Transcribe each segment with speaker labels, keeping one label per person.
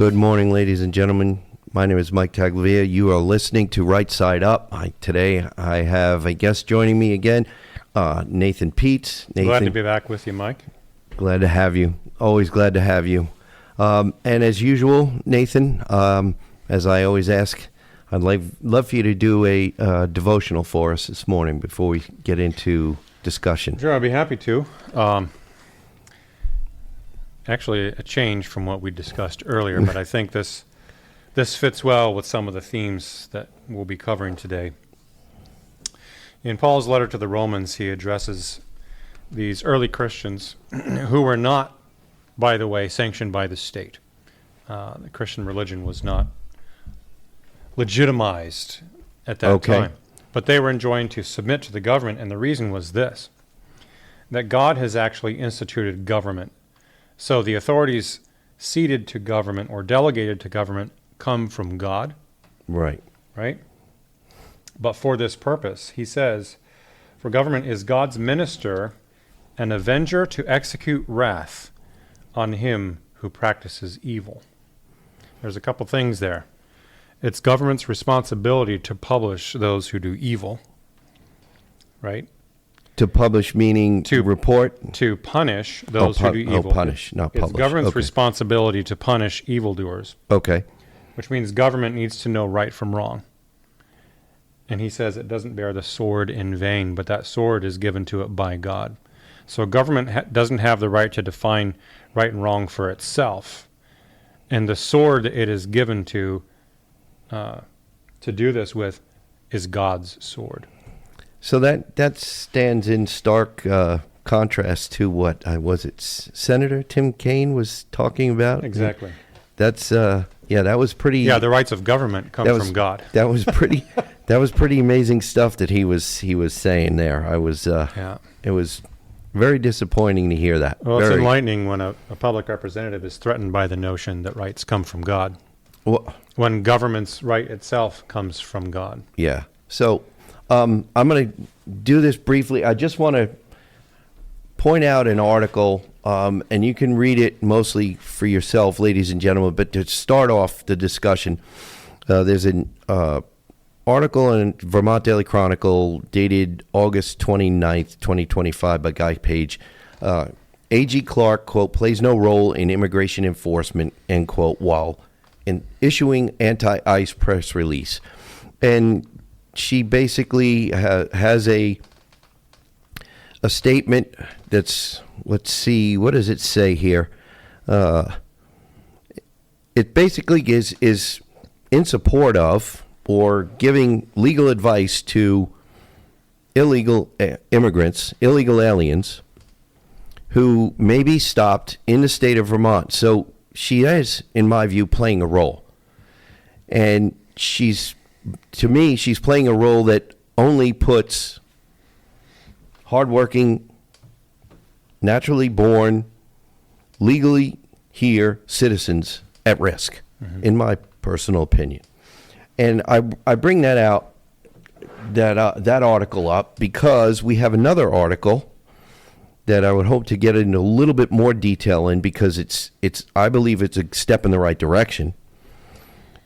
Speaker 1: Good morning, ladies and gentlemen. My name is Mike Taglavia. You are listening to Right Side Up. Today I have a guest joining me again, Nathan Peets. Nathan,
Speaker 2: glad to be back with you, Mike.
Speaker 1: Glad to have you. Always glad to have you. And as usual, Nathan, as I always ask, I'd love for you to do a devotional for us this morning before we get into discussion.
Speaker 2: Sure, I'd be happy to. Actually, a change from what we discussed earlier, but I think this fits well with some of the themes that we'll be covering today. In Paul's letter to the Romans, he addresses these early Christians who were not, by the way, sanctioned by the state. The Christian religion was not legitimized at that time, but they were enjoined to submit to the government, and the reason was this, that God has actually instituted government. So the authorities ceded to government or delegated to government come from God.
Speaker 1: Right.
Speaker 2: But for this purpose, he says, for government is God's minister, an avenger to execute wrath on him who practices evil. There's a couple things there. It's government's responsibility to publish those who do evil, right?
Speaker 1: To publish meaning to report?
Speaker 2: To punish those who do evil.
Speaker 1: Punish, not publish.
Speaker 2: It's government's responsibility to punish evildoers.
Speaker 1: Okay.
Speaker 2: Which means government needs to know right from wrong. And he says it doesn't bear the sword in vain, but that sword is given to it by God. So government doesn't have the right to define right and wrong for itself. And the sword it is given to do this with is God's sword.
Speaker 1: So that stands in stark contrast to what Senator Tim Kaine was talking about.
Speaker 2: Exactly.
Speaker 1: That was pretty.
Speaker 2: Yeah, the rights of government come from God.
Speaker 1: That was pretty. That was pretty amazing stuff that he was saying there. It was very disappointing to hear that.
Speaker 2: Well, it's enlightening when a public representative is threatened by the notion that rights come from God.
Speaker 1: Well,
Speaker 2: when government's right itself comes from God.
Speaker 1: Yeah. So I'm going to do this briefly. I just want to point out an article, and you can read it mostly for yourself, ladies and gentlemen, but to start off the discussion, there's an article in Vermont Daily Chronicle dated August 29th, 2025 by Guy Page. A.G. Clark, quote, plays no role in immigration enforcement, end quote, while in issuing anti-ICE press release. And she basically has a statement that's, let's see, what does it say here? It basically is in support of or giving legal advice to illegal immigrants, illegal aliens, who may be stopped in the state of Vermont. So she is, in my view, playing a role. And to me, she's playing a role that only puts hardworking, naturally born, legally here citizens at risk, in my personal opinion. And I bring that article up because we have another article that I would hope to get into a little bit more detail in, because it's I believe it's a step in the right direction.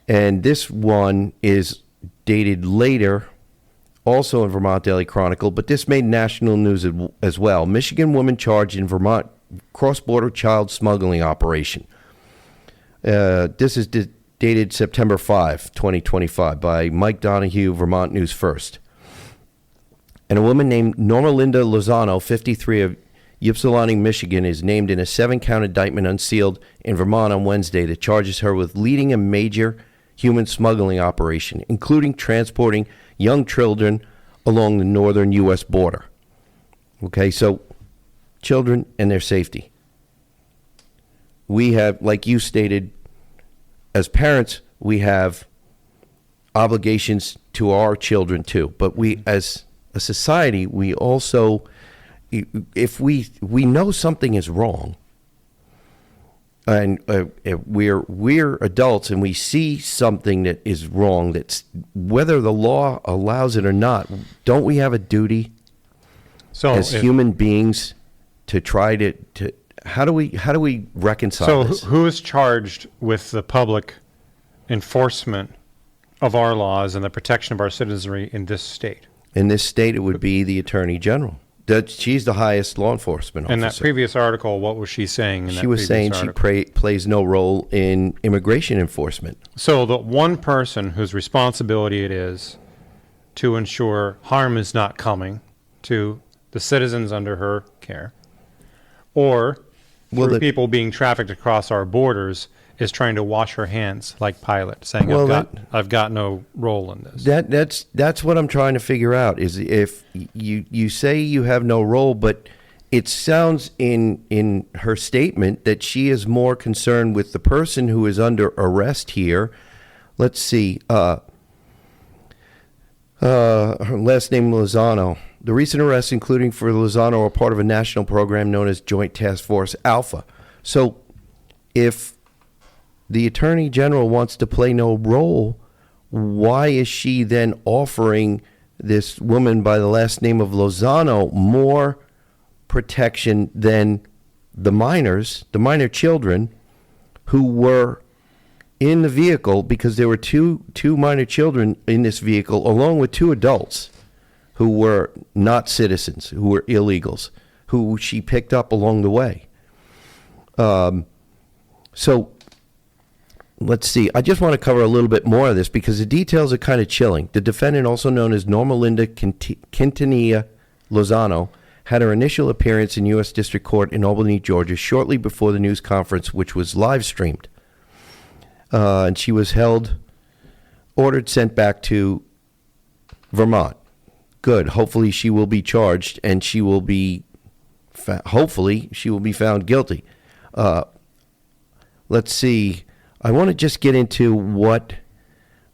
Speaker 1: And this one is dated later, also in Vermont Daily Chronicle, but this made national news as well. Michigan woman charged in Vermont cross-border child smuggling operation. This is dated September 5, 2025 by Mike Donahue, Vermont News First. And a woman named Norma Linda Lozano, 53, of Ypsilanti, Michigan, is named in a 7-count indictment unsealed in Vermont on Wednesday that charges her with leading a major human smuggling operation, including transporting young children along the northern U.S. border. Okay, so children and their safety. We have, like you stated, as parents, we have obligations to our children too. But we, as a society, we also, if we know something is wrong, and we're adults and we see something that is wrong, that's whether the law allows it or not, don't we have a duty as human beings to try to how do we reconcile
Speaker 2: So
Speaker 1: this?
Speaker 2: who is charged with the public enforcement of our laws and the protection of our citizenry in this state?
Speaker 1: In this state, it would be the Attorney General. She's the highest law enforcement officer.
Speaker 2: In that previous article, what was she saying?
Speaker 1: She was saying she plays no role in immigration enforcement.
Speaker 2: So the one person whose responsibility it is to ensure harm is not coming to the citizens under her care, or through people being trafficked across our borders, is trying to wash her hands like Pilate, saying, I've got no role in this.
Speaker 1: That's what I'm trying to figure out, is if you say you have no role, but it sounds in her statement that she is more concerned with the person who is under arrest here. Let's see. Her last name Lozano. The recent arrests, including for Lozano, are part of a national program known as Joint Task Force Alpha. So if the Attorney General wants to play no role, why is she then offering this woman by the last name of Lozano more protection than the minor children who were in the vehicle, because there were two minor children in this vehicle along with two adults who were not citizens, who were illegals, who she picked up along the way. So let's see. I just want to cover a little bit more of this because the details are kind of chilling. The defendant, also known as Norma Linda Quintanilla Lozano, had her initial appearance in U.S. District Court in Albany, Georgia, shortly before the news conference, which was live streamed. And she was ordered sent back to Vermont. Good. Hopefully she will be charged and she will be, hopefully she will be found guilty. Let's see. I want to just get into what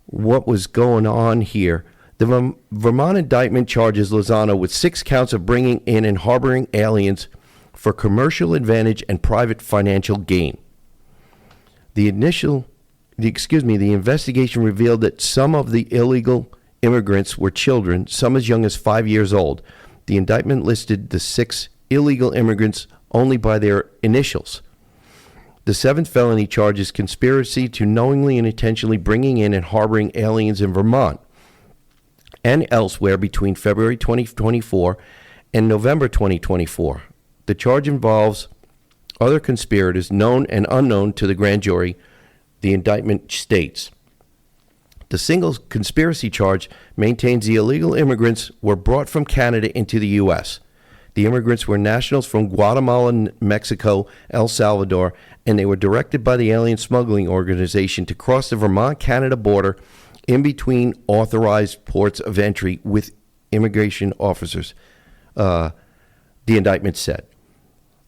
Speaker 1: was going on here. The Vermont indictment charges Lozano with 6 counts of bringing in and harboring aliens for commercial advantage and private financial gain. The investigation revealed that some of the illegal immigrants were children, some as young as 5 years old. The indictment listed the 6 illegal immigrants only by their initials. The 7th felony charges conspiracy to knowingly and intentionally bringing in and harboring aliens in Vermont and elsewhere between February 2024 and November 2024. The charge involves other conspirators known and unknown to the grand jury, the indictment states. The single conspiracy charge maintains the illegal immigrants were brought from Canada into the U.S. The immigrants were nationals from Guatemala, Mexico, El Salvador, and they were directed by the alien smuggling organization to cross the Vermont-Canada border in between authorized ports of entry with immigration officers, the indictment said.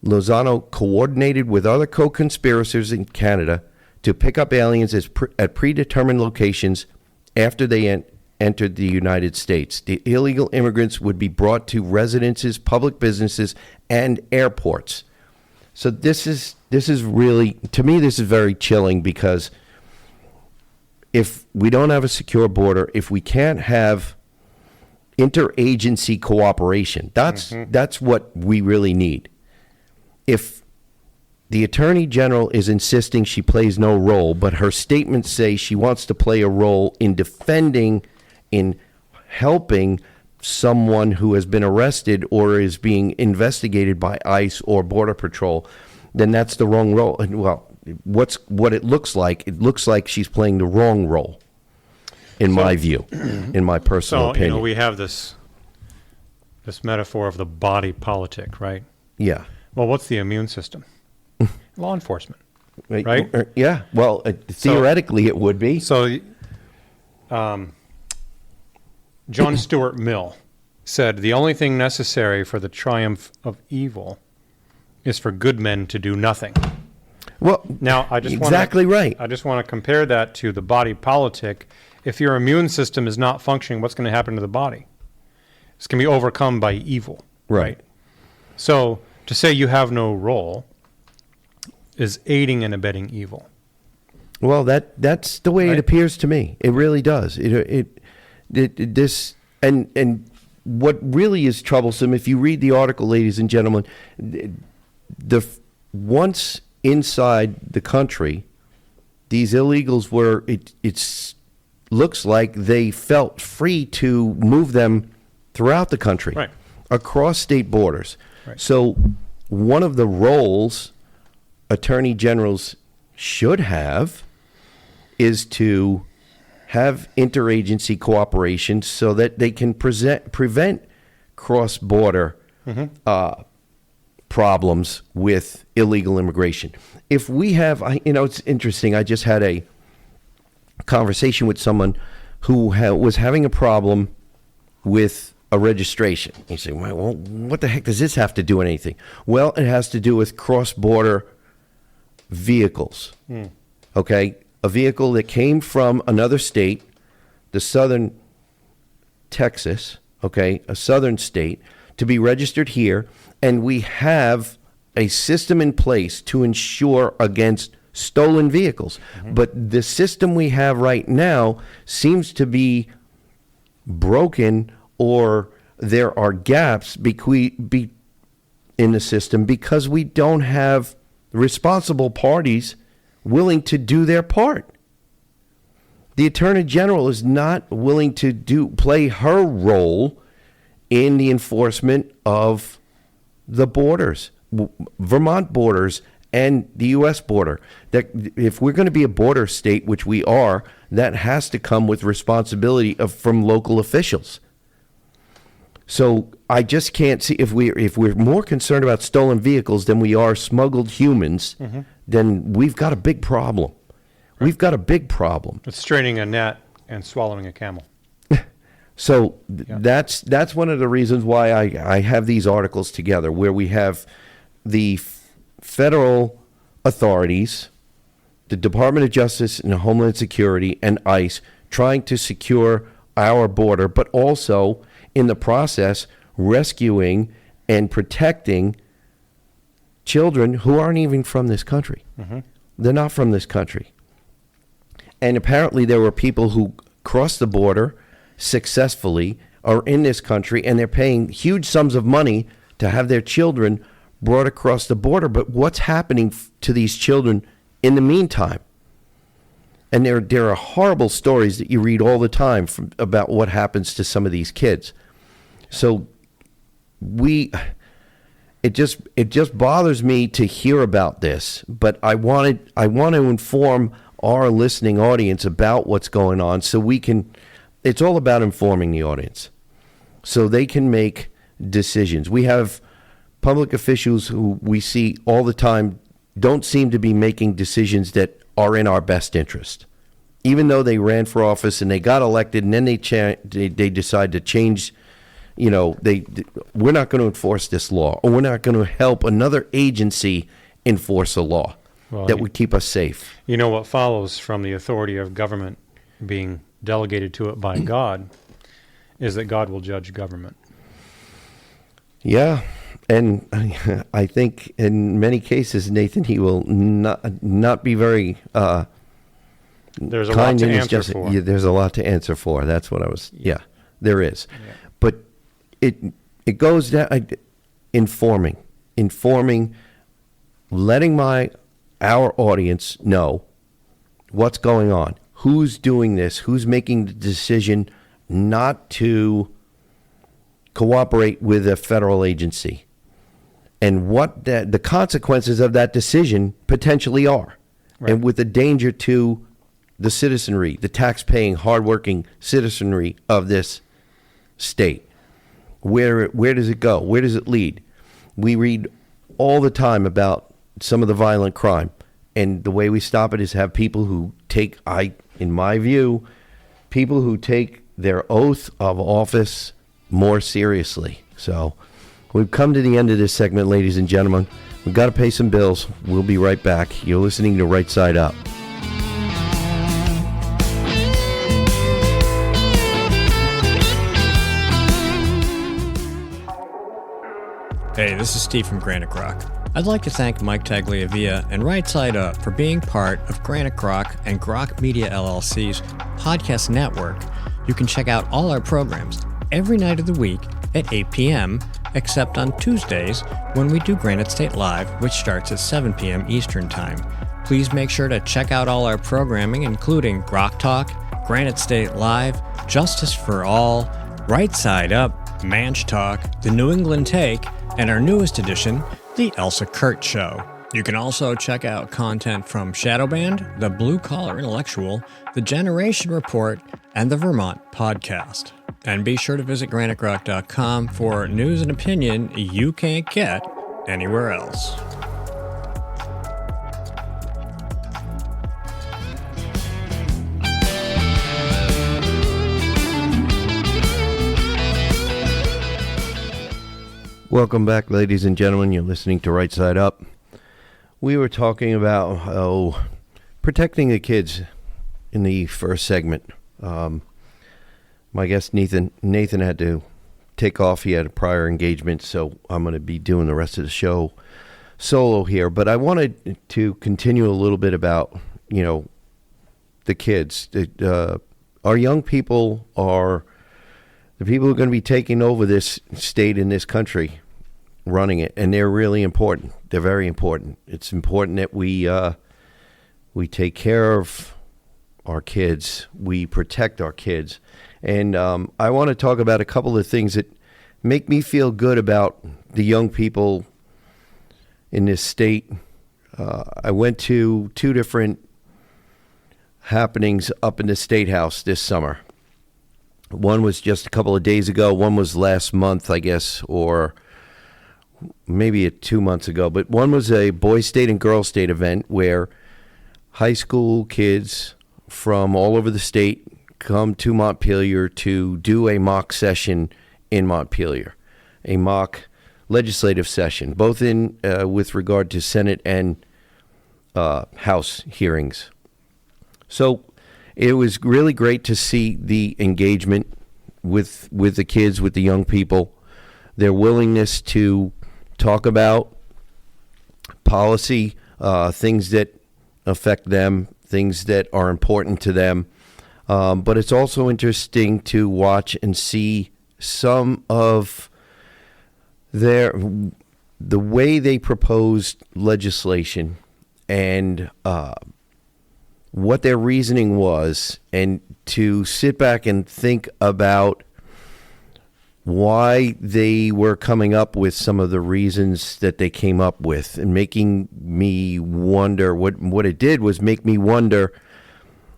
Speaker 1: Lozano coordinated with other co-conspirators in Canada to pick up aliens at predetermined locations after they entered the United States. The illegal immigrants would be brought to residences, public businesses, and airports. So this is really, to me, this is very chilling, because if we don't have a secure border, if we can't have interagency cooperation, that's what we really need. If the Attorney General is insisting she plays no role, but her statements say she wants to play a role in defending, in helping someone who has been arrested or is being investigated by ICE or Border Patrol, then that's the wrong role. And what it looks like she's playing the wrong role, in my view, in my personal opinion.
Speaker 2: So, we have this metaphor of the body politic, right?
Speaker 1: Yeah.
Speaker 2: Well, what's the immune system? Law enforcement, right?
Speaker 1: Yeah. Well, theoretically, it would be.
Speaker 2: So, John Stuart Mill said, "The only thing necessary for the triumph of evil is for good men to do nothing."
Speaker 1: Well,
Speaker 2: now I just want to compare that to the body politic. If your immune system is not functioning, what's going to happen to the body? It's going to be overcome by evil, right? So to say you have no role is aiding and abetting evil.
Speaker 1: Well, that's the way it appears to me. It really does. This and what really is troublesome, if you read the article, ladies and gentlemen, the once inside the country, these illegals were, it's looks like they felt free to move them throughout the country,
Speaker 2: Right.
Speaker 1: across state borders.
Speaker 2: Right.
Speaker 1: So one of the roles attorney generals should have is to have interagency cooperation so that they can prevent cross-border problems with illegal immigration. If we have, it's interesting. I just had a conversation with someone who was having a problem with a registration. You say, well, what the heck does this have to do with anything? Well, it has to do with cross-border vehicles. Okay? A vehicle that came from another state, the southern Texas, okay, a southern state, to be registered here, and we have a system in place to ensure against stolen vehicles. But the system we have right now seems to be broken, or there are gaps in the system because we don't have responsible parties willing to do their part. The Attorney General is not willing to play her role in the enforcement of the borders, Vermont borders and the U.S. border. That if we're going to be a border state, which we are, that has to come with responsibility from local officials. So I just can't see, if we're more concerned about stolen vehicles than we are smuggled humans, then we've got a big problem. Right. We've got a big problem.
Speaker 2: It's straining a gnat and swallowing a camel.
Speaker 1: So that's one of the reasons why I have these articles together, where we have the federal authorities, the Department of Justice and Homeland Security and ICE trying to secure our border, but also in the process rescuing and protecting children who aren't even from this country. They're not from this country. And apparently there were people who crossed the border successfully, are in this country, and they're paying huge sums of money to have their children brought across the border. But what's happening to these children in the meantime? And there are horrible stories that you read all the time about what happens to some of these kids. So it just bothers me to hear about this, but I want to inform our listening audience about what's going on, so we can. It's all about informing the audience so they can make decisions. We have public officials who we see all the time don't seem to be making decisions that are in our best interest. Even though they ran for office and they got elected, and then they decide to change, we're not going to enforce this law, or we're not going to help another agency enforce a law that would keep us safe.
Speaker 2: You know what follows from the authority of government being delegated to it by God is that God will judge government.
Speaker 1: Yeah, and I think in many cases, Nathan, he will not be very
Speaker 2: there's a lot to answer for.
Speaker 1: Yeah, there's a lot to answer for. That's what I was. Yeah, there is. Yeah. But it goes down informing, letting our audience know what's going on. Who's doing this? Who's making the decision not to cooperate with a federal agency? And what the consequences of that decision potentially are. Right. And with the danger to the citizenry, the tax-paying, hardworking citizenry of this state. Where does it go? Where does it lead? We read all the time about some of the violent crime. And the way we stop it is have people who in my view, people who take their oath of office more seriously. So we've come to the end of this segment, ladies and gentlemen. We've got to pay some bills. We'll be right back. You're listening to Right Side Up.
Speaker 3: Hey, this is Steve from Granite Croc. I'd like to thank Mike Tagliavia and Right Side Up for being part of Granite Croc and Grok Media LLC's podcast network. You can check out all our programs every night of the week at 8 p.m. except on Tuesdays when we do Granite State Live, which starts at 7 p.m. Eastern Time. Please make sure to check out all our programming, including Grok Talk, Granite State Live, Justice for All, Right Side Up, Manch Talk, The New England Take, and our newest edition, The Elsa Kurt Show. You can also check out content from Shadowband, The Blue Collar Intellectual, The Generation Report, and the Vermont Podcast. And be sure to visit granitegrok.com for news and opinion you can't get anywhere else.
Speaker 1: Welcome back, ladies and gentlemen. You're listening to Right Side Up. We were talking about protecting the kids in the first segment. My guest Nathan had to take off. He had a prior engagement, so I'm going to be doing the rest of the show solo here. But I wanted to continue a little bit about, the kids. Our young people are the people who are going to be taking over this state in this country, running it, and they're really important. They're very important. It's important that we take care of our kids, we protect our kids, and I want to talk about a couple of things that make me feel good about the young people in this state. I went to 2 different happenings up in the State House this summer. One was just a couple of days ago. One was last month, I guess, or maybe 2 months ago. But one was a Boys State and Girls State event where high school kids from all over the state come to Montpelier to do a mock session in Montpelier, a mock legislative session, both in with regard to Senate and House hearings. So it was really great to see the engagement with the kids, with the young people, their willingness to talk about policy, things that affect them, things that are important to them. But it's also interesting to watch and see some of the way they proposed legislation and what their reasoning was, and to sit back and think about why they were coming up with some of the reasons that they came up with, and making me wonder, what it did was make me wonder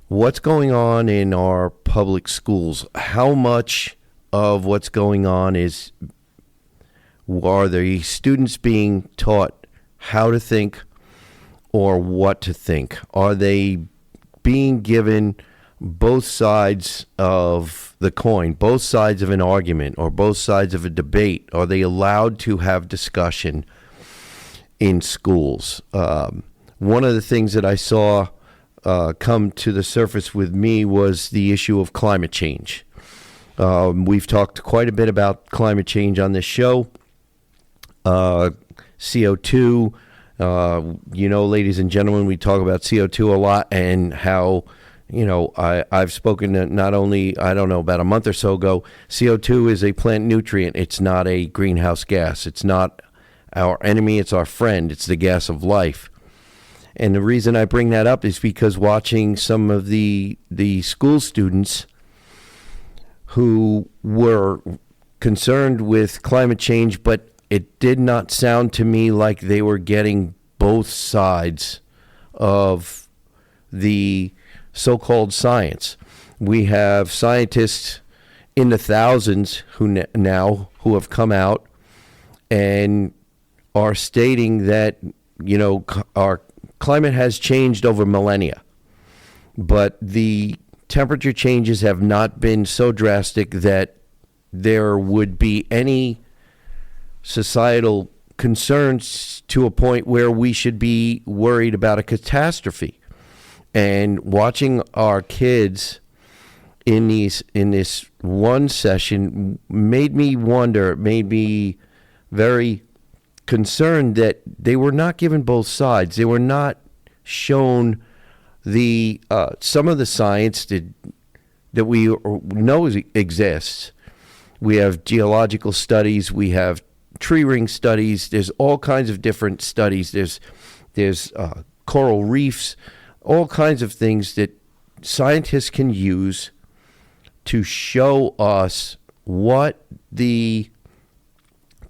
Speaker 1: what's going on in our public schools. How much of what's going on are the students being taught how to think or what to think? Are they being given both sides of the coin, both sides of an argument, or both sides of a debate? Are they allowed to have discussion in schools? One of the things that I saw come to the surface with me was the issue of climate change. We've talked quite a bit about climate change on this show. CO2, ladies and gentlemen, we talk about CO2 a lot, and how, I've spoken not only, about a month or so ago, CO2 is a plant nutrient. It's not a greenhouse gas. It's not our enemy. It's our friend. It's the gas of life. And the reason I bring that up is because watching some of the school students who were concerned with climate change, but it did not sound to me like they were getting both sides of the so-called science. We have scientists in the thousands who have come out and are stating that, our climate has changed over millennia, but the temperature changes have not been so drastic that there would be any societal concerns to a point where we should be worried about a catastrophe. And watching our kids in this one session made me wonder, made me very concerned that they were not given both sides. They were not shown the some of the science that we know exists. We have geological studies. We have tree ring studies. There's all kinds of different studies. There's coral reefs, all kinds of things that scientists can use to show us what the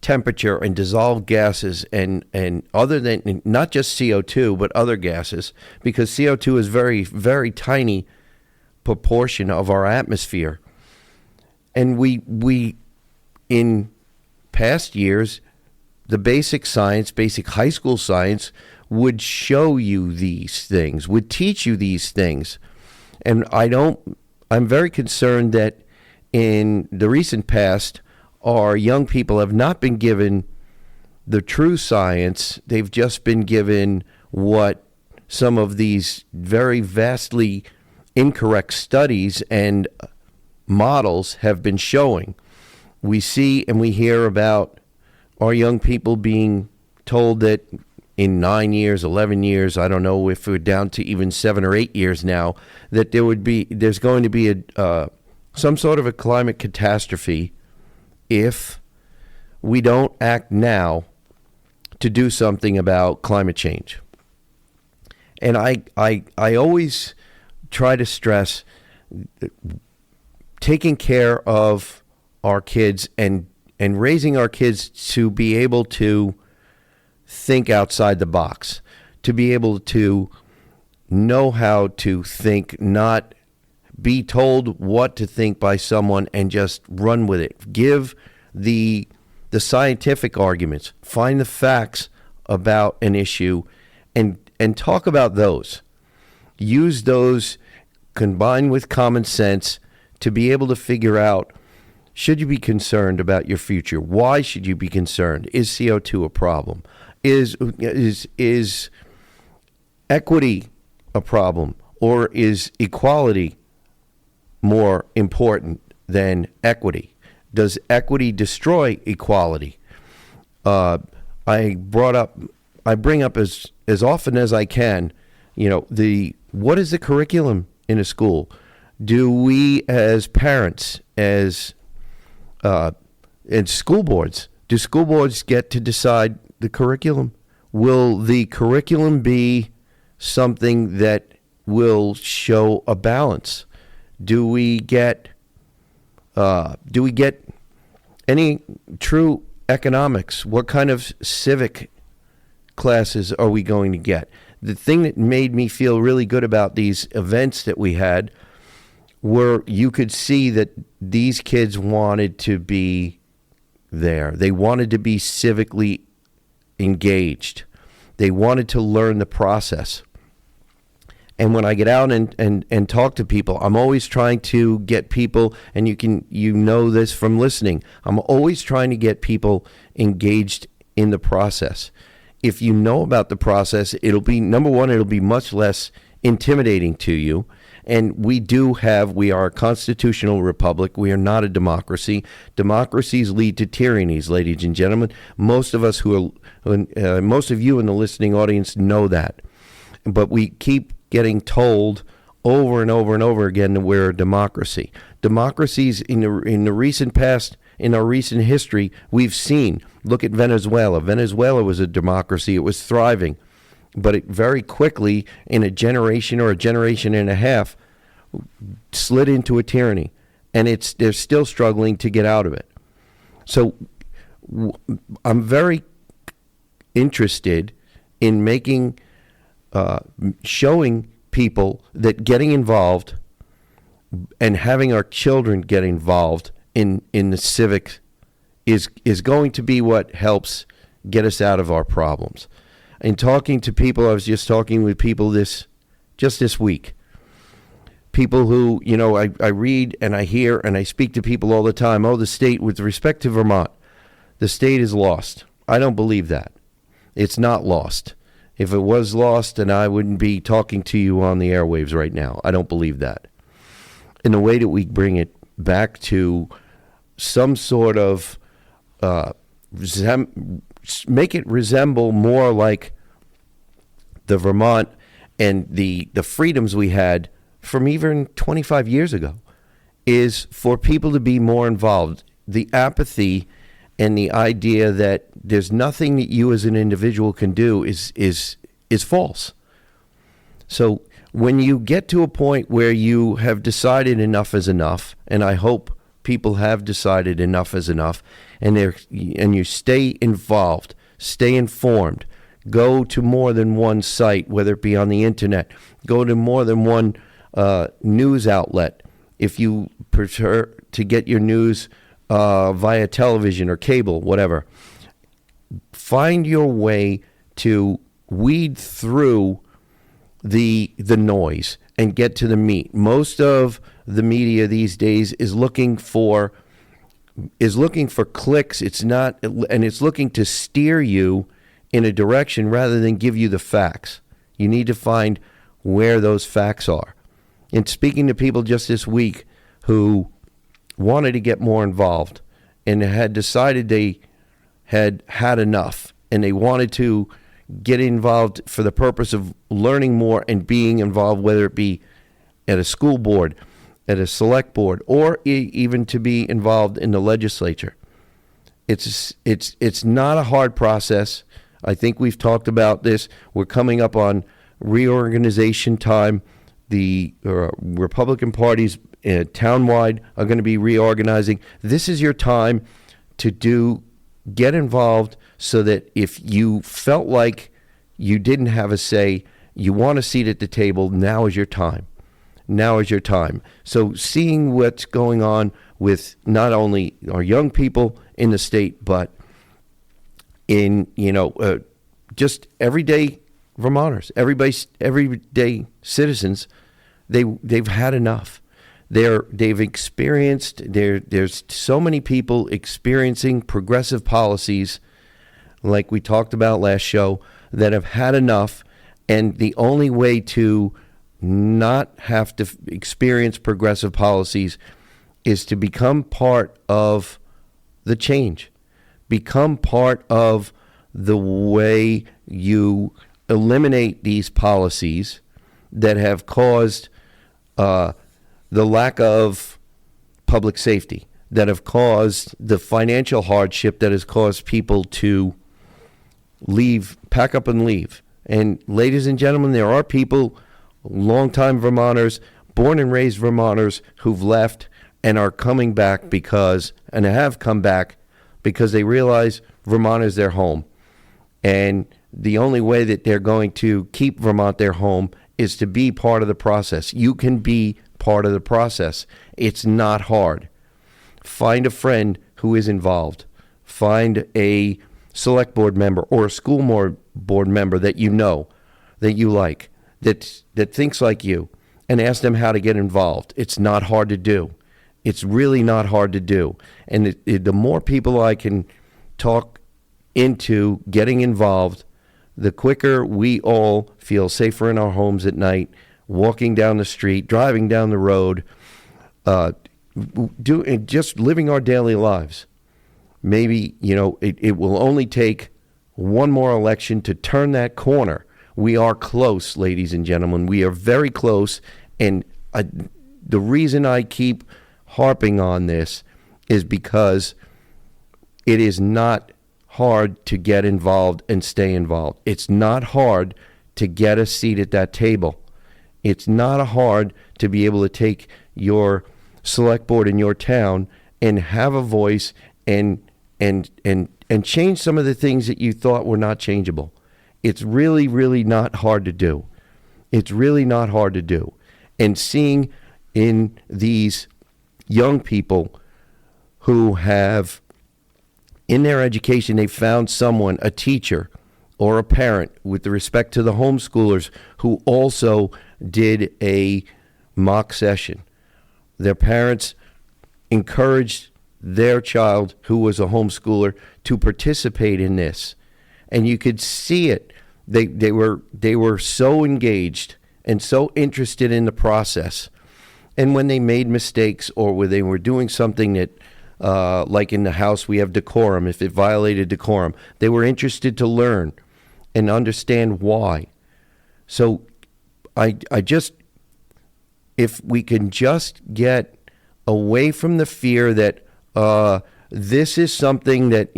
Speaker 1: temperature and dissolved gases and other than not just CO2 but other gases, because CO2 is very, very tiny proportion of our atmosphere. And we in past years, the basic science, basic high school science would show you these things, would teach you these things. And I'm very concerned that in the recent past, our young people have not been given the true science. They've just been given what some of these very vastly incorrect studies and models have been showing. We see and we hear about our young people being told that in 9 years, 11 years, I don't know if we're down to even 7 or 8 years now, that there's going to be some sort of a climate catastrophe if we don't act now to do something about climate change. And I always try to stress taking care of our kids and raising our kids to be able to think outside the box, to be able to know how to think, not be told what to think by someone and just run with it. Give the scientific arguments, find the facts about an issue and talk about those. Use those combined with common sense to be able to figure out, should you be concerned about your future? Why should you be concerned? Is CO2 a problem? Is equity a problem? Or is equality more important than equity? Does equity destroy equality? I bring up as often as I can, what is the curriculum in a school? Do we as parents, and school boards get to decide the curriculum? Will the curriculum be something that will show a balance? Do we get any true economics? What kind of civic classes are we going to get? The thing that made me feel really good about these events that we had were you could see that these kids wanted to be there. They wanted to be civically engaged. They wanted to learn the process. And when I get out and talk to people, I'm always trying to get people, and you know this from listening, I'm always trying to get people engaged in the process. If you know about the process, it'll be, number one, it'll be much less intimidating to you. And we are a constitutional republic. We are not a democracy. Democracies lead to tyrannies, ladies and gentlemen. Most of you in the listening audience know that. But we keep getting told over and over and over again that we're a democracy. Democracies in the recent past, in our recent history, we've seen. Look at Venezuela. Venezuela was a democracy. It was thriving. But it very quickly, in a generation or a generation and a half, slid into a tyranny. And they're still struggling to get out of it. So I'm very interested in showing people that getting involved and having our children get involved in the civics is going to be what helps get us out of our problems. In talking to people, I was just talking with people this week. People who, I read and I hear and I speak to people all the time. Oh, the state, with respect to Vermont, the state is lost. I don't believe that. It's not lost. If it was lost, then I wouldn't be talking to you on the airwaves right now. I don't believe that. In the way that we bring it back to some sort of make it resemble more like the Vermont and the freedoms we had from even 25 years ago, is for people to be more involved. The apathy and the idea that there's nothing that you as an individual can do is false. So when you get to a point where you have decided enough is enough, and I hope people have decided enough is enough, and you stay involved, stay informed, go to more than one site, whether it be on the internet, go to more than one news outlet. If you prefer to get your news via television or cable, whatever, find your way to weed through the noise and get to the meat. Most of the media these days is looking for clicks. It's looking to steer you in a direction rather than give you the facts. You need to find where those facts are. And speaking to people just this week who wanted to get more involved and had decided they had enough and they wanted to get involved for the purpose of learning more and being involved, whether it be at a school board, at a select board, or even to be involved in the legislature. It's not a hard process. I think we've talked about this. We're coming up on reorganization time. The Republican parties townwide are going to be reorganizing. This is your time to get involved, so that if you felt like you didn't have a say, you want a seat at the table, now is your time. Now is your time. So seeing what's going on with not only our young people in the state, but in, just everyday Vermonters, everyday citizens, they've had enough. They've experienced, there's so many people experiencing progressive policies, like we talked about last show, that have had enough, and the only way to not have to experience progressive policies is to become part of the change, become part of the way you eliminate these policies that have caused the lack of public safety, that have caused the financial hardship that has caused people to leave, pack up and leave. And ladies and gentlemen, there are people, longtime Vermonters, born and raised Vermonters, who've left and are coming back and have come back because they realize Vermont is their home. And the only way that they're going to keep Vermont their home is to be part of the process. You can be part of the process. It's not hard. Find a friend who is involved. Find a select board member or a school board member that you know, that you like, that thinks like you, and ask them how to get involved. It's not hard to do. It's really not hard to do. And the more people I can talk into getting involved, the quicker we all feel safer in our homes at night, walking down the street, driving down the road, just living our daily lives. Maybe, it will only take one more election to turn that corner. We are close, ladies and gentlemen. We are very close. And the reason I keep harping on this is because it is not hard to get involved and stay involved. It's not hard to get a seat at that table. It's not hard to be able to take your select board in your town and have a voice and change some of the things that you thought were not changeable. It's really, really not hard to do. It's really not hard to do. And seeing in these young people who have, in their education, they found someone, a teacher or a parent, with respect to the homeschoolers, who also did a mock session. Their parents encouraged their child, who was a homeschooler, to participate in this. And you could see it. They were so engaged and so interested in the process. And when they made mistakes, or when they were doing something that, like in the House, we have decorum. If it violated decorum, they were interested to learn and understand why. So I just, if we can just get away from the fear that this is something that,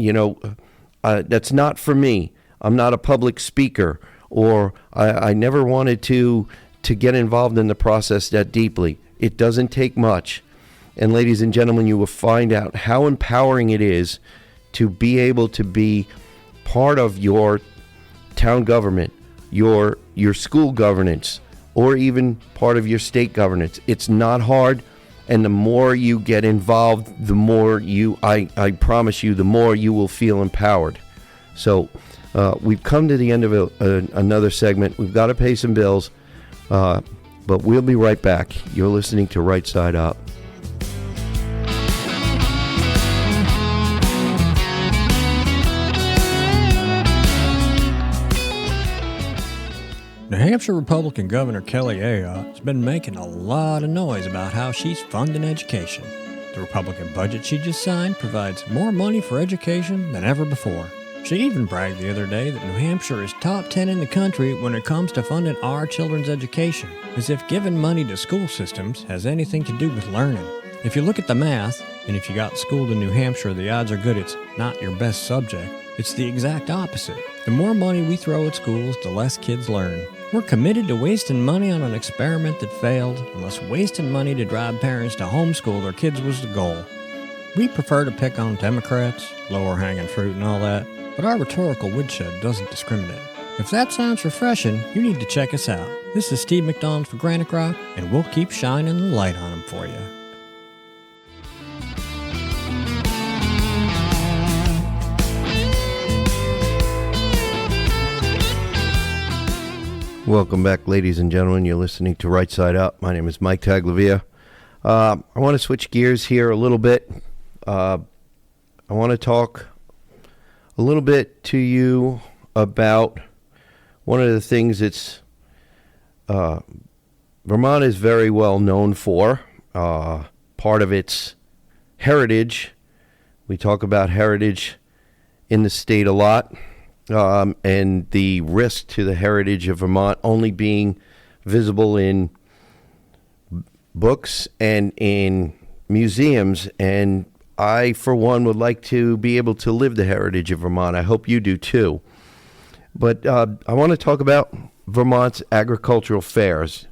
Speaker 1: that's not for me. I'm not a public speaker, or I never wanted to get involved in the process that deeply. It doesn't take much. And ladies and gentlemen, you will find out how empowering it is to be able to be part of your town government, your school governance, or even part of your state governance. It's not hard, and the more you get involved, the more I promise you, the more you will feel empowered. So we've come to the end of another segment. We've got to pay some bills, but we'll be right back. You're listening to Right Side Up.
Speaker 3: New Hampshire Republican Governor Kelly Ayotte has been making a lot of noise about how she's funding education. The Republican budget she just signed provides more money for education than ever before. She even bragged the other day that New Hampshire is top 10 in the country when it comes to funding our children's education, as if giving money to school systems has anything to do with learning. If you look at the math, and if you got schooled in New Hampshire, the odds are good it's not your best subject. It's the exact opposite. The more money we throw at schools, the less kids learn. We're committed to wasting money on an experiment that failed, unless wasting money to drive parents to homeschool their kids was the goal. We prefer to pick on Democrats, lower hanging fruit and all that, but our rhetorical woodshed doesn't discriminate. If that sounds refreshing, you need to check us out. This is Steve McDonald for Granite Rock, and we'll keep shining the light on them for you.
Speaker 1: Welcome back, ladies and gentlemen. You're listening to Right Side Up. My name is Mike Taglavia. I want to switch gears here a little bit. I want to talk a little bit to you about one of the things that's Vermont is very well known for. Part of its heritage. We talk about heritage in the state a lot. And the risk to the heritage of Vermont only being visible in books and in museums. And I, for one, would like to be able to live the heritage of Vermont. I hope you do too. But I want to talk about Vermont's agricultural fairs.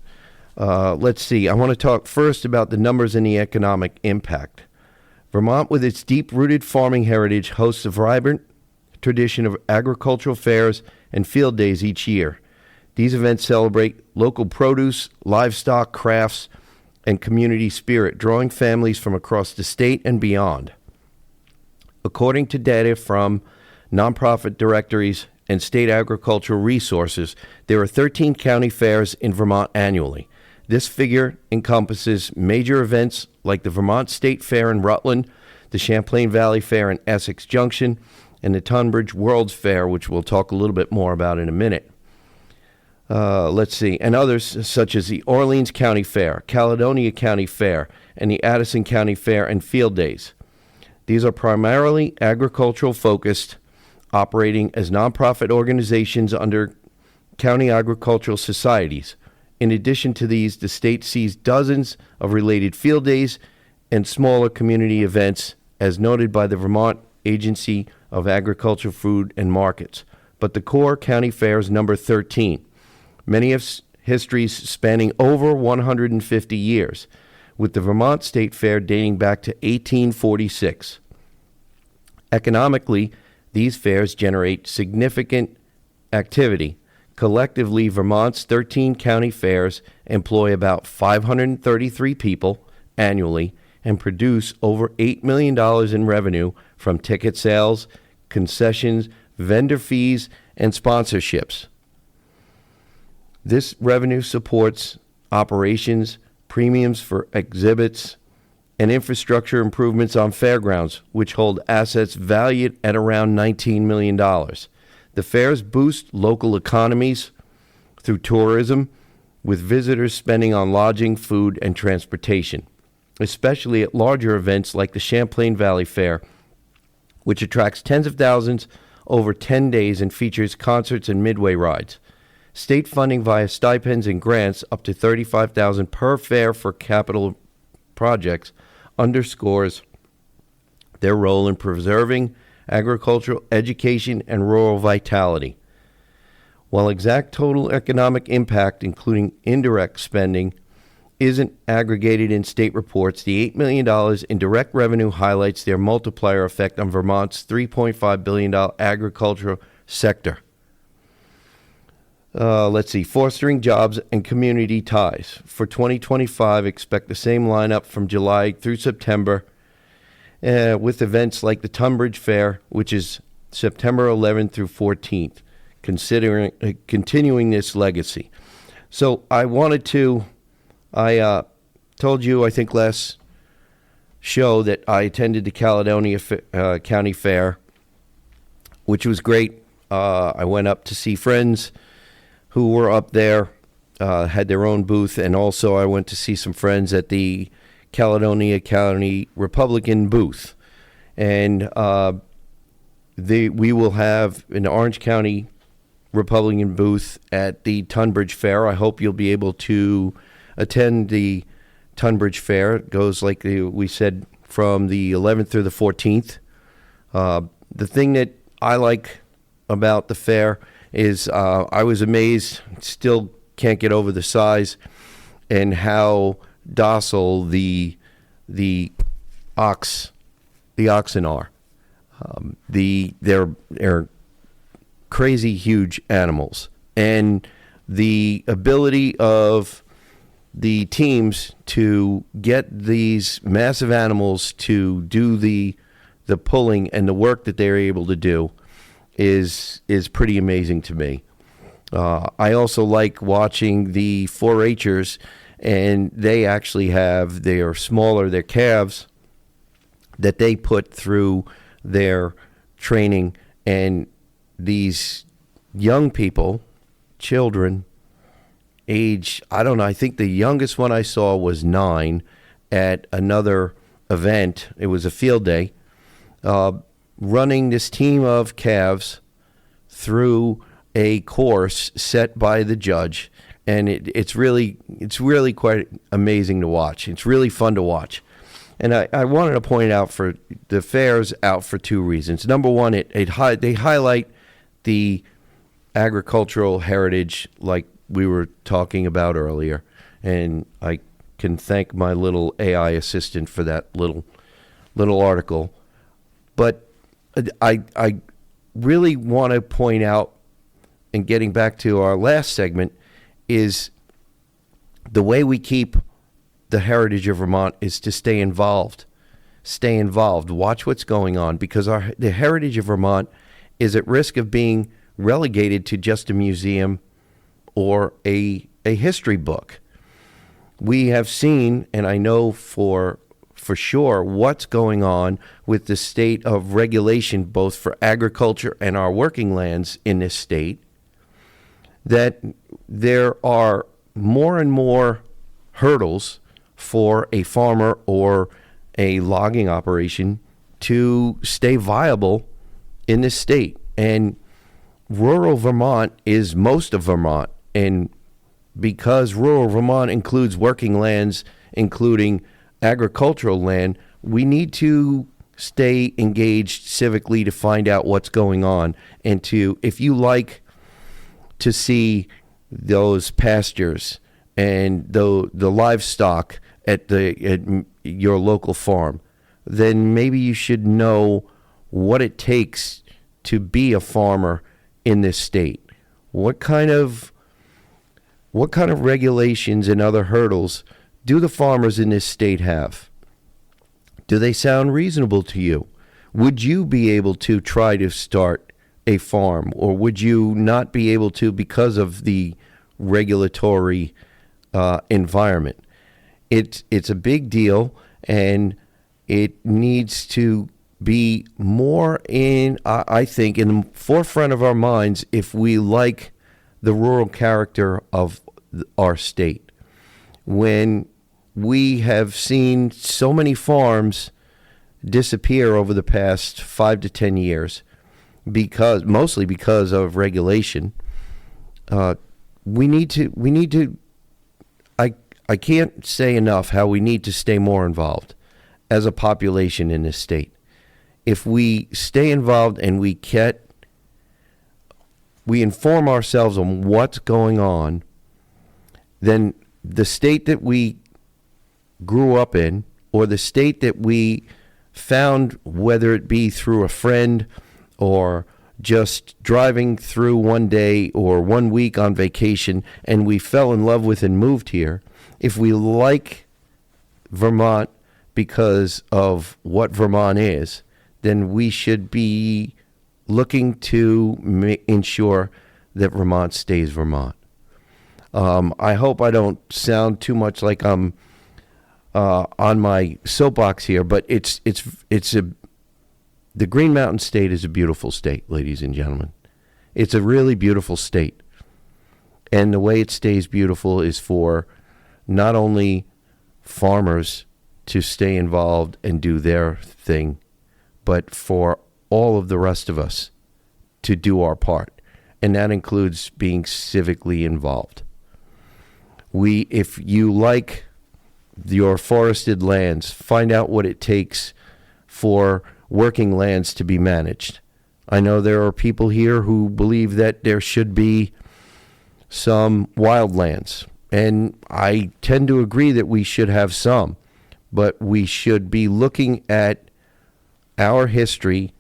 Speaker 1: Let's see. I want to talk first about the numbers and the economic impact. Vermont, with its deep-rooted farming heritage, hosts a vibrant tradition of agricultural fairs and field days each year. These events celebrate local produce, livestock, crafts, and community spirit, drawing families from across the state and beyond. According to data from nonprofit directories and state agricultural resources, there are 13 county fairs in Vermont annually. This figure encompasses major events like the Vermont State Fair in Rutland, the Champlain Valley Fair in Essex Junction, and the Tunbridge World's Fair, which we'll talk a little bit more about in a minute. Let's see. And others such as the Orleans County Fair, Caledonia County Fair, and the Addison County Fair and Field Days. These are primarily agricultural focused, operating as nonprofit organizations under county agricultural societies. In addition to these, the state sees dozens of related field days and smaller community events, as noted by the Vermont Agency of Agriculture, Food, and Markets. But the core county fairs number 13, many of histories spanning over 150 years, with the Vermont State Fair dating back to 1846. Economically, these fairs generate significant activity. Collectively, Vermont's 13 county fairs employ about 533 people annually and produce over $8 million in revenue from ticket sales, concessions, vendor fees, and sponsorships. This revenue supports operations, premiums for exhibits, and infrastructure improvements on fairgrounds, which hold assets valued at around $19 million. The fairs boost local economies through tourism, with visitors spending on lodging, food, and transportation, especially at larger events like the Champlain Valley Fair, which attracts tens of thousands over 10 days and features concerts and midway rides. State funding via stipends and grants up to $35,000 per fair for capital projects underscores their role in preserving agricultural education and rural vitality. While exact total economic impact, including indirect spending, isn't aggregated in state reports, the $8 million in direct revenue highlights their multiplier effect on Vermont's $3.5 billion agricultural sector. Let's see, fostering jobs and community ties. For 2025, expect the same lineup from July through September, with events like the Tunbridge Fair, which is September 11th through 14th, continuing this legacy. So I told you, I think last show, that I attended the Caledonia County Fair, which was great. I went up to see friends who were up there, had their own booth, and also I went to see some friends at the Caledonia County Republican booth. And we will have an Orange County Republican booth at the Tunbridge Fair. I hope you'll be able to attend the Tunbridge Fair. It goes, like we said, from the 11th through the 14th. The thing that I like about the fair is I was amazed, still can't get over the size and how docile the oxen are. They're crazy huge animals, and the ability of the teams to get these massive animals to do the pulling and the work that they're able to do is pretty amazing to me. I also like watching the 4-H'ers, and they actually have their calves that they put through their training, and these young people, children, age, I don't know, I think the youngest one I saw was 9 at another event. It was a field day, running this team of calves through a course set by the judge, and it's really quite amazing to watch. It's really fun to watch. And I wanted to point out, for the fair's out for 2 reasons. Number one, they highlight the agricultural heritage, like we were talking about earlier, and I can thank my little AI assistant for that little article. But I really want to point out, and getting back to our last segment, is the way we keep the heritage of Vermont is to stay involved. Stay involved. Watch what's going on, because the heritage of Vermont is at risk of being relegated to just a museum or a history book. We have seen, and I know for sure, what's going on with the state of regulation, both for agriculture and our working lands in this state, that there are more and more hurdles for a farmer or a logging operation to stay viable in this state. And rural Vermont is most of Vermont. And because rural Vermont includes working lands, including agricultural land, we need to stay engaged civically to find out what's going on. And if you like to see those pastures and the livestock at your local farm, then maybe you should know what it takes to be a farmer in this state. What kind of regulations and other hurdles do the farmers in this state have? Do they sound reasonable to you? Would you be able to try to start a farm, or would you not be able to because of the regulatory environment? It's a big deal, and it needs to be more I think, in the forefront of our minds if we like the rural character of our state. When we have seen so many farms disappear over the past 5 to 10 years, mostly because of regulation, we need to. I can't say enough how we need to stay more involved as a population in this state. if we stay involved and we inform ourselves on what's going on, then the state that we grew up in, or the state that we found, whether it be through a friend or just driving through one day or 1 week on vacation, and we fell in love with and moved here, if we like Vermont because of what Vermont is, then we should be looking to ensure that Vermont stays Vermont. I hope I don't sound too much like I'm on my soapbox here, but the Green Mountain State is a beautiful state, ladies and gentlemen. It's a really beautiful state. And the way it stays beautiful is for not only farmers to stay involved and do their thing, but for all of the rest of us to do our part. And that includes being civically involved. If you like your forested lands, find out what it takes for working lands to be managed. I know there are people here who believe that there should be some wildlands, and I tend to agree that we should have some, but we should be looking at our history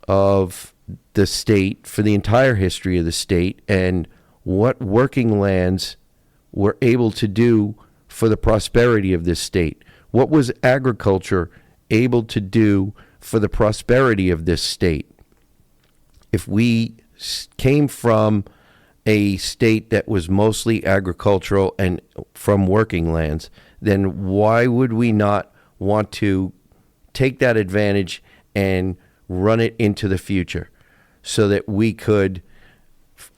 Speaker 1: of the state, for the entire history of the state, and what working lands were able to do for the prosperity of this state. What was agriculture able to do for the prosperity of this state? If we came from a state that was mostly agricultural and from working lands, then why would we not want to take that advantage and run it into the future so that we could,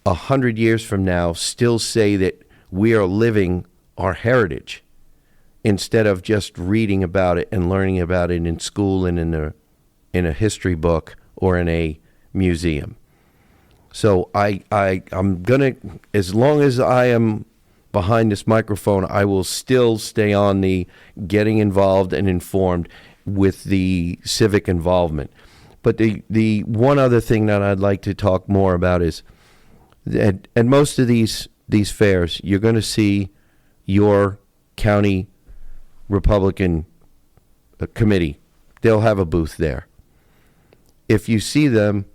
Speaker 1: 100 years from now, still say that we are living our heritage instead of just reading about it and learning about it in school and in a history book or in a museum. So I'm gonna, as long as I am behind this microphone, I will still stay on the getting involved and informed with the civic involvement. But the one other thing that I'd like to talk more about is that at most of these fairs, you're going to see your county Republican committee. They'll have a booth there. If you see them,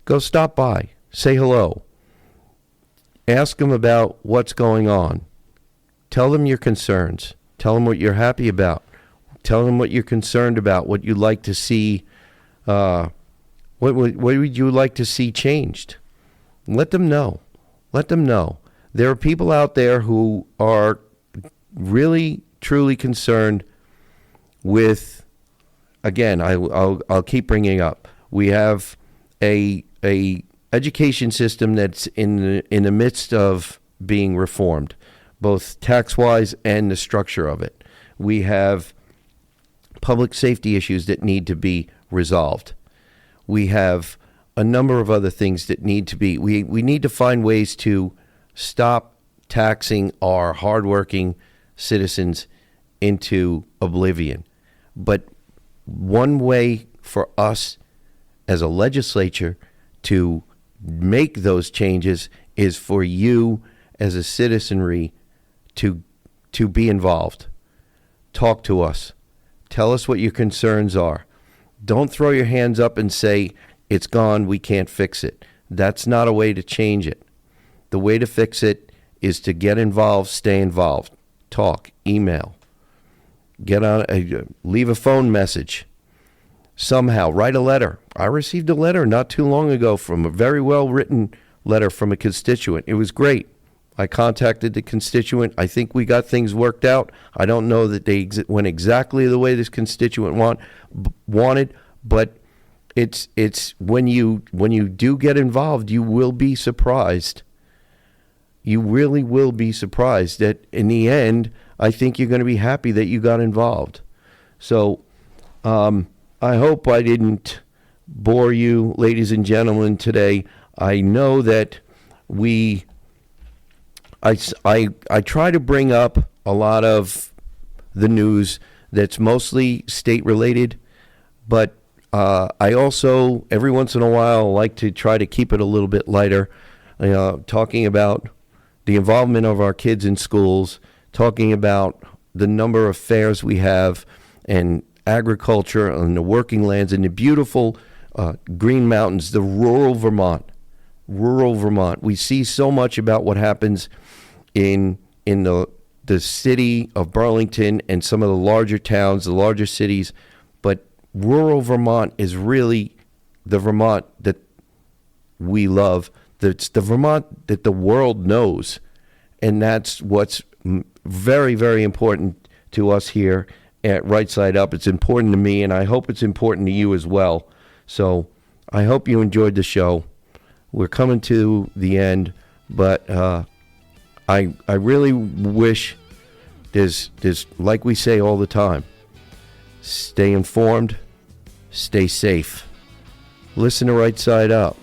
Speaker 1: go stop by, say hello, ask them about what's going on, tell them your concerns, tell them what you're happy about, tell them what you're concerned about, what you'd like to see, what would you like to see changed. Let them know. Let them know. There are people out there who are really, truly concerned with, again, I'll keep bringing up, we have a education system that's in the midst of being reformed, both tax-wise and the structure of it. We have public safety issues that need to be resolved. We have a number of other things that need to be, we need to find ways to stop taxing our hardworking citizens into oblivion. But one way for us as a legislature to make those changes is for you as a citizenry to be involved. Talk to us. Tell us what your concerns are. Don't throw your hands up and say, it's gone, we can't fix it. That's not a way to change it. The way to fix it is to get involved, stay involved, talk, email, get on, leave a phone message. Somehow, write a letter. I received a letter not too long ago from a very well-written letter from a constituent. It was great. I contacted the constituent. I think we got things worked out. I don't know that they went exactly the way this constituent wanted, but it's when you do get involved, you will be surprised. You really will be surprised that in the end, I think you're going to be happy that you got involved. So, I hope I didn't bore you, ladies and gentlemen, today. I know that I try to bring up a lot of the news that's mostly state related, but I also, every once in a while, like to try to keep it a little bit lighter, talking about the involvement of our kids in schools, talking about the number of fairs we have, and agriculture and the working lands and the beautiful green mountains, the rural Vermont. Rural Vermont. We see so much about what happens in the city of Burlington and some of the larger towns, the larger cities, but rural Vermont is really the Vermont that we love. It's the Vermont that the world knows, and that's what's very, very important to us here at Right Side Up. It's important to me, and I hope it's important to you as well. So I hope you enjoyed the show. We're coming to the end, but I really wish there's like we say all the time, stay informed, stay safe. Listen to Right Side Up.